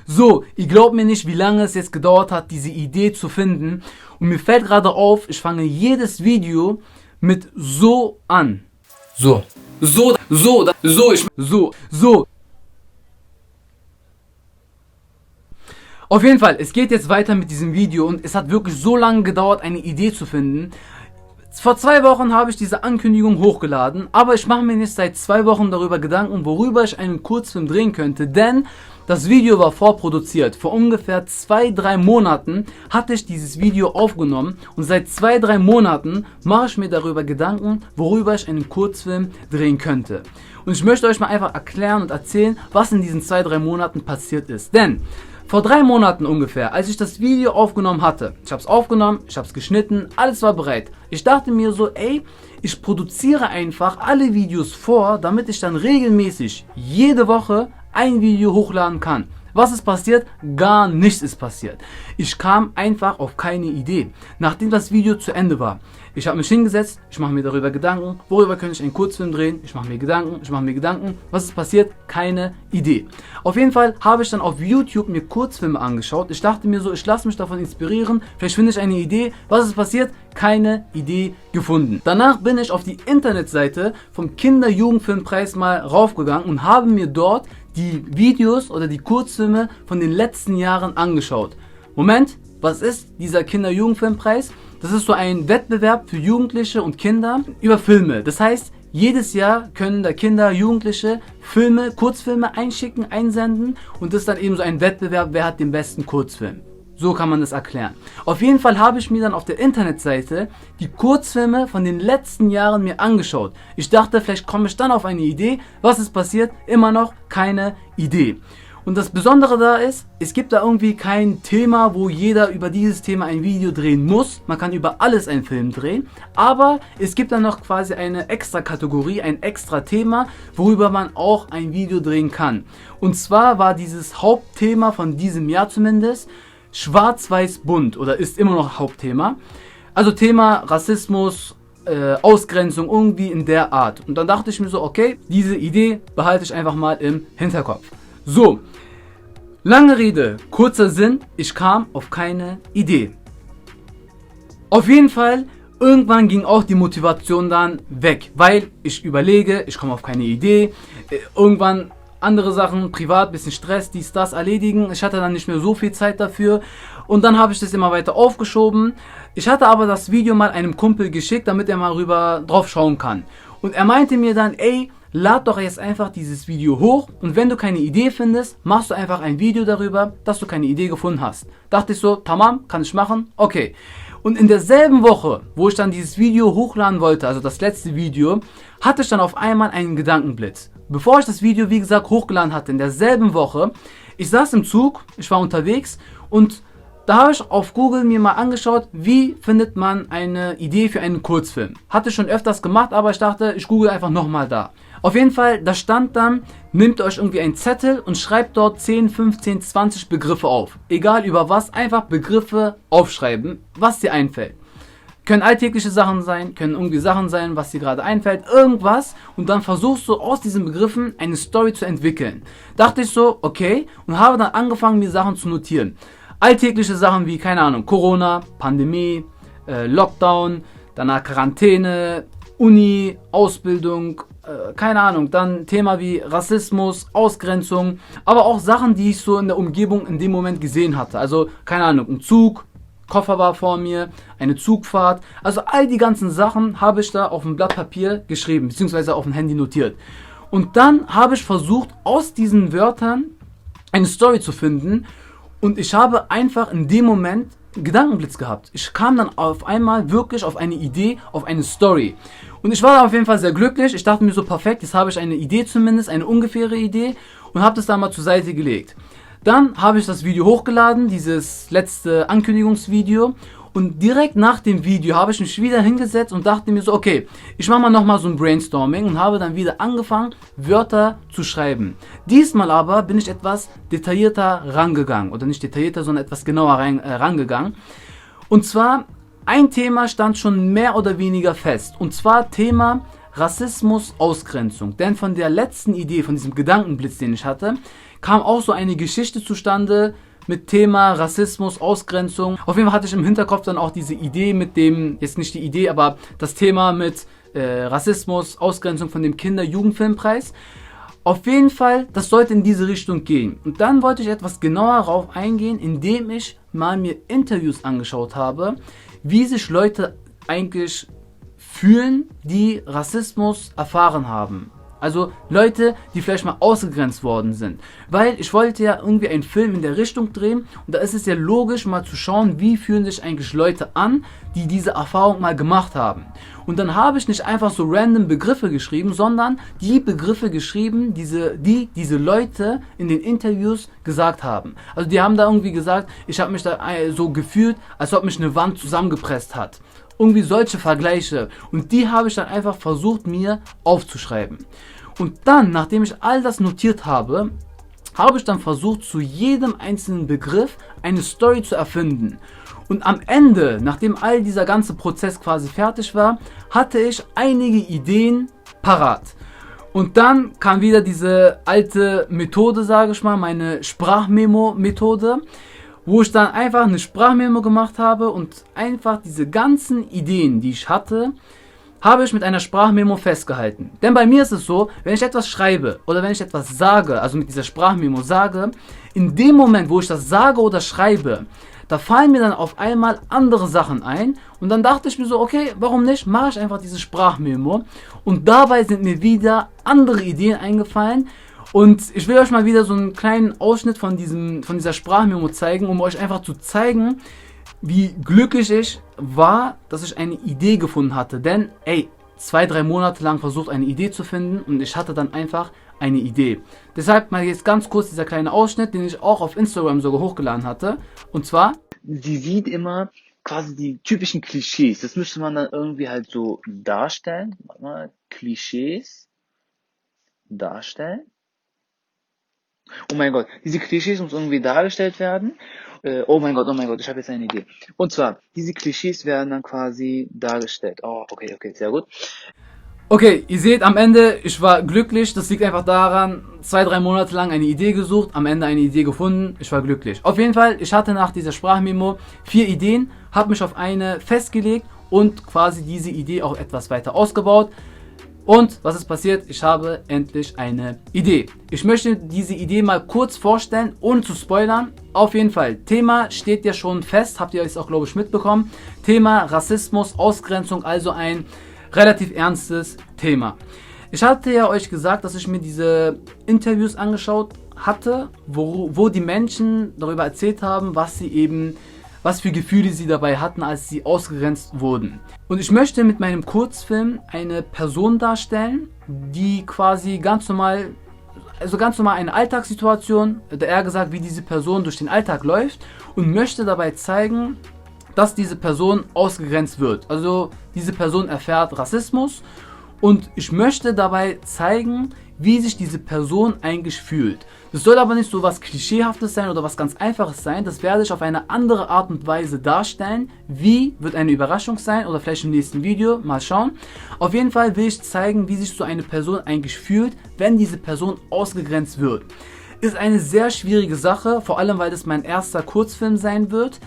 So, ihr glaubt mir nicht, wie lange es jetzt gedauert hat, diese Idee zu finden. Und mir fällt gerade auf, ich fange jedes Video mit so an. So. Auf jeden Fall, es geht jetzt weiter mit diesem Video und es hat wirklich so lange gedauert, eine Idee zu finden. Vor 2 Wochen habe ich diese Ankündigung hochgeladen, aber ich mache mir jetzt seit 2 Wochen darüber Gedanken, worüber ich einen Kurzfilm drehen könnte, denn das Video war vorproduziert. Vor ungefähr 2-3 Monaten hatte ich dieses Video aufgenommen und seit 2-3 Monaten mache ich mir darüber Gedanken, worüber ich einen Kurzfilm drehen könnte. Und ich möchte euch mal einfach erklären und erzählen, was in diesen 2-3 Monaten passiert ist. Denn vor 3 Monaten ungefähr, als ich das Video aufgenommen hatte, ich habe es aufgenommen, ich habe es geschnitten, alles war bereit. Ich dachte mir so, ey, ich produziere einfach alle Videos vor, damit ich dann regelmäßig jede Woche ein Video hochladen kann. Was ist passiert? Gar nichts ist passiert. Ich kam einfach auf keine Idee. Nachdem das Video zu Ende war, ich habe mich hingesetzt, ich mache mir darüber Gedanken, worüber könnte ich einen Kurzfilm drehen, ich mache mir Gedanken, was ist passiert? Keine Idee. Auf jeden Fall habe ich dann auf YouTube mir Kurzfilme angeschaut. Ich dachte mir so, ich lasse mich davon inspirieren, vielleicht finde ich eine Idee. Was ist passiert? Keine Idee gefunden. Danach bin ich auf die Internetseite vom Kinder-Jugendfilmpreis mal raufgegangen und habe mir dort die Videos oder die Kurzfilme von den letzten Jahren angeschaut. Moment, was ist dieser Kinder-Jugendfilmpreis? Das ist so ein Wettbewerb für Jugendliche und Kinder über Filme. Das heißt, jedes Jahr können da Kinder, Jugendliche Filme, Kurzfilme einschicken, einsenden und das ist dann eben so ein Wettbewerb, wer hat den besten Kurzfilm. So kann man das erklären. Auf jeden Fall habe ich mir dann auf der Internetseite die Kurzfilme von den letzten Jahren mir angeschaut. Ich dachte, vielleicht komme ich dann auf eine Idee. Was ist passiert? Immer noch keine Idee. Und das Besondere da ist, es gibt da irgendwie kein Thema, wo jeder über dieses Thema ein Video drehen muss. Man kann über alles einen Film drehen. Aber es gibt dann noch quasi eine extra Kategorie, ein extra Thema, worüber man auch ein Video drehen kann. Und zwar war dieses Hauptthema von diesem Jahr zumindest Schwarz-Weiß-Bunt oder ist immer noch Hauptthema. Also Thema Rassismus, Ausgrenzung, irgendwie in der Art. Und dann dachte ich mir so, okay, diese Idee behalte ich einfach mal im Hinterkopf. So, lange Rede, kurzer Sinn, ich kam auf keine Idee. Auf jeden Fall, irgendwann ging auch die Motivation dann weg, weil ich überlege, ich komme auf keine Idee, irgendwann andere Sachen, privat, bisschen Stress, dies, das erledigen. Ich hatte dann nicht mehr so viel Zeit dafür und dann habe ich das immer weiter aufgeschoben. Ich hatte aber das Video mal einem Kumpel geschickt, damit er mal drauf schauen kann. Und er meinte mir dann, ey, lad doch jetzt einfach dieses Video hoch und wenn du keine Idee findest, machst du einfach ein Video darüber, dass du keine Idee gefunden hast. Dachte ich so, tamam, kann ich machen, okay. Und in derselben Woche, wo ich dann dieses Video hochladen wollte, also das letzte Video, hatte ich dann auf einmal einen Gedankenblitz. Bevor ich das Video, wie gesagt, hochgeladen hatte, in derselben Woche, ich saß im Zug, ich war unterwegs und da habe ich auf Google mir mal angeschaut, wie findet man eine Idee für einen Kurzfilm. Hatte ich schon öfters gemacht, aber ich dachte, ich google einfach nochmal da. Auf jeden Fall, da stand dann, nehmt euch irgendwie einen Zettel und schreibt dort 10, 15, 20 Begriffe auf. Egal über was, einfach Begriffe aufschreiben, was dir einfällt. Können alltägliche Sachen sein, können irgendwie Sachen sein, was dir gerade einfällt, irgendwas. Und dann versuchst du aus diesen Begriffen eine Story zu entwickeln. Dachte ich so, okay, und habe dann angefangen, mir Sachen zu notieren. Alltägliche Sachen wie, keine Ahnung, Corona, Pandemie, Lockdown, danach Quarantäne, Uni, Ausbildung, keine Ahnung, dann Thema wie Rassismus, Ausgrenzung, aber auch Sachen, die ich so in der Umgebung in dem Moment gesehen hatte. Also, keine Ahnung, ein Zug, Koffer war vor mir, eine Zugfahrt. Also all die ganzen Sachen habe ich da auf ein Blatt Papier geschrieben, beziehungsweise auf dem Handy notiert. Und dann habe ich versucht, aus diesen Wörtern eine Story zu finden. Und ich habe einfach in dem Moment einen Gedankenblitz gehabt. Ich kam dann auf einmal wirklich auf eine Idee, auf eine Story. Und ich war auf jeden Fall sehr glücklich. Ich dachte mir so, perfekt, jetzt habe ich eine Idee zumindest, eine ungefähre Idee. Und habe das dann mal zur Seite gelegt. Dann habe ich das Video hochgeladen, dieses letzte Ankündigungsvideo. Und direkt nach dem Video habe ich mich wieder hingesetzt und dachte mir so, okay, ich mache mal nochmal so ein Brainstorming und habe dann wieder angefangen, Wörter zu schreiben. Diesmal aber bin ich etwas detaillierter rangegangen. Oder nicht detaillierter, sondern etwas genauer rangegangen. Und zwar, ein Thema stand schon mehr oder weniger fest. Und zwar Thema Rassismus, Ausgrenzung. Denn von der letzten Idee, von diesem Gedankenblitz, den ich hatte, kam auch so eine Geschichte zustande mit Thema Rassismus, Ausgrenzung. Auf jeden Fall hatte ich im Hinterkopf dann auch diese Idee mit dem, jetzt nicht die Idee, aber das Thema mit Rassismus, Ausgrenzung von dem Kinder-Jugendfilmpreis. Auf jeden Fall, das sollte in diese Richtung gehen. Und dann wollte ich etwas genauer darauf eingehen, indem ich mal mir Interviews angeschaut habe, wie sich Leute eigentlich fühlen, die Rassismus erfahren haben. Also Leute, die vielleicht mal ausgegrenzt worden sind. Weil ich wollte ja irgendwie einen Film in der Richtung drehen und da ist es ja logisch mal zu schauen, wie fühlen sich eigentlich Leute an, die diese Erfahrung mal gemacht haben. Und dann habe ich nicht einfach so random Begriffe geschrieben, sondern die Begriffe geschrieben, die diese Leute in den Interviews gesagt haben. Also die haben da irgendwie gesagt, ich habe mich da so gefühlt, als ob mich eine Wand zusammengepresst hat. Irgendwie solche Vergleiche. Und die habe ich dann einfach versucht, mir aufzuschreiben. Und dann, nachdem ich all das notiert habe, habe ich dann versucht, zu jedem einzelnen Begriff eine Story zu erfinden. Und am Ende, nachdem all dieser ganze Prozess quasi fertig war, hatte ich einige Ideen parat. Und dann kam wieder diese alte Methode, sage ich mal, meine Sprachmemo-Methode, wo ich dann einfach eine Sprachmemo gemacht habe und einfach diese ganzen Ideen, die ich hatte, habe ich mit einer Sprachmemo festgehalten. Denn bei mir ist es so, wenn ich etwas schreibe oder wenn ich etwas sage, also mit dieser Sprachmemo sage, in dem Moment, wo ich das sage oder schreibe, da fallen mir dann auf einmal andere Sachen ein und dann dachte ich mir so, okay, warum nicht, mache ich einfach diese Sprachmemo und dabei sind mir wieder andere Ideen eingefallen. Und ich will euch mal wieder so einen kleinen Ausschnitt von dieser Sprachmemo zeigen, um euch einfach zu zeigen, wie glücklich ich war, dass ich eine Idee gefunden hatte. Denn, 2-3 Monate lang versucht, eine Idee zu finden und ich hatte dann einfach eine Idee. Deshalb mal jetzt ganz kurz dieser kleine Ausschnitt, den ich auch auf Instagram sogar hochgeladen hatte. Und zwar: Sie sieht immer quasi die typischen Klischees. Das müsste man dann irgendwie halt so darstellen. Warte mal, Klischees darstellen. Oh mein Gott, diese Klischees müssen irgendwie dargestellt werden. Oh mein Gott, ich habe jetzt eine Idee. Und zwar, diese Klischees werden dann quasi dargestellt. Oh, okay, sehr gut. Okay, ihr seht am Ende, ich war glücklich. Das liegt einfach daran, 2-3 Monate lang eine Idee gesucht, am Ende eine Idee gefunden. Ich war glücklich. Auf jeden Fall, ich hatte nach dieser Sprachmemo 4 Ideen, habe mich auf eine festgelegt und quasi diese Idee auch etwas weiter ausgebaut. Und was ist passiert? Ich habe endlich eine Idee. Ich möchte diese Idee mal kurz vorstellen, ohne zu spoilern. Auf jeden Fall, Thema steht ja schon fest, habt ihr jetzt auch, glaube ich, mitbekommen. Thema Rassismus, Ausgrenzung, also ein relativ ernstes Thema. Ich hatte ja euch gesagt, dass ich mir diese Interviews angeschaut hatte, wo die Menschen darüber erzählt haben, was für Gefühle sie dabei hatten, als sie ausgegrenzt wurden. Und ich möchte mit meinem Kurzfilm eine Person darstellen, die quasi ganz normal eine Alltagssituation, oder eher gesagt, wie diese Person durch den Alltag läuft, und möchte dabei zeigen, dass diese Person ausgegrenzt wird. Also diese Person erfährt Rassismus und ich möchte dabei zeigen, wie sich diese Person eigentlich fühlt. Das soll aber nicht so was Klischeehaftes sein oder was ganz Einfaches sein. Das werde ich auf eine andere Art und Weise darstellen. Wie, wird eine Überraschung sein oder vielleicht im nächsten Video. Mal schauen. Auf jeden Fall will ich zeigen, wie sich so eine Person eigentlich fühlt, wenn diese Person ausgegrenzt wird. Ist eine sehr schwierige Sache, vor allem weil das mein erster Kurzfilm sein wird.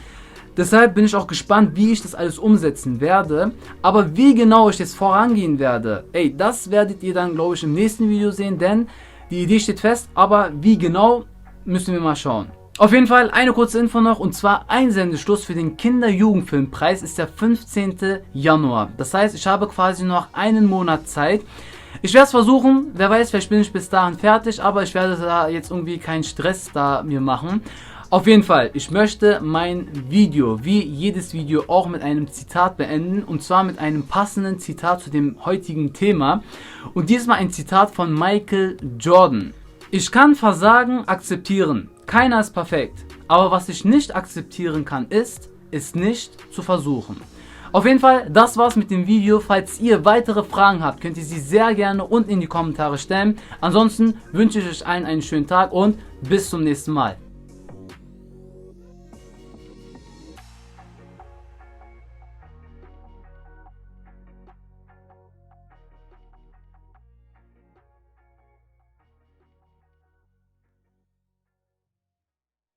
Deshalb bin ich auch gespannt, wie ich das alles umsetzen werde. Aber wie genau ich jetzt vorangehen werde, das werdet ihr dann, glaube ich, im nächsten Video sehen, denn die Idee steht fest, aber wie genau, müssen wir mal schauen. Auf jeden Fall eine kurze Info noch, und zwar Einsendeschluss für den Kinder-Jugendfilmpreis ist der 15. Januar. Das heißt, ich habe quasi noch einen Monat Zeit. Ich werde es versuchen, wer weiß, vielleicht bin ich bis dahin fertig, aber ich werde da jetzt irgendwie keinen Stress da mir machen. Auf jeden Fall, ich möchte mein Video, wie jedes Video, auch mit einem Zitat beenden. Und zwar mit einem passenden Zitat zu dem heutigen Thema. Und diesmal ein Zitat von Michael Jordan. Ich kann Versagen akzeptieren. Keiner ist perfekt. Aber was ich nicht akzeptieren kann, ist nicht zu versuchen. Auf jeden Fall, das war's mit dem Video. Falls ihr weitere Fragen habt, könnt ihr sie sehr gerne unten in die Kommentare stellen. Ansonsten wünsche ich euch allen einen schönen Tag und bis zum nächsten Mal.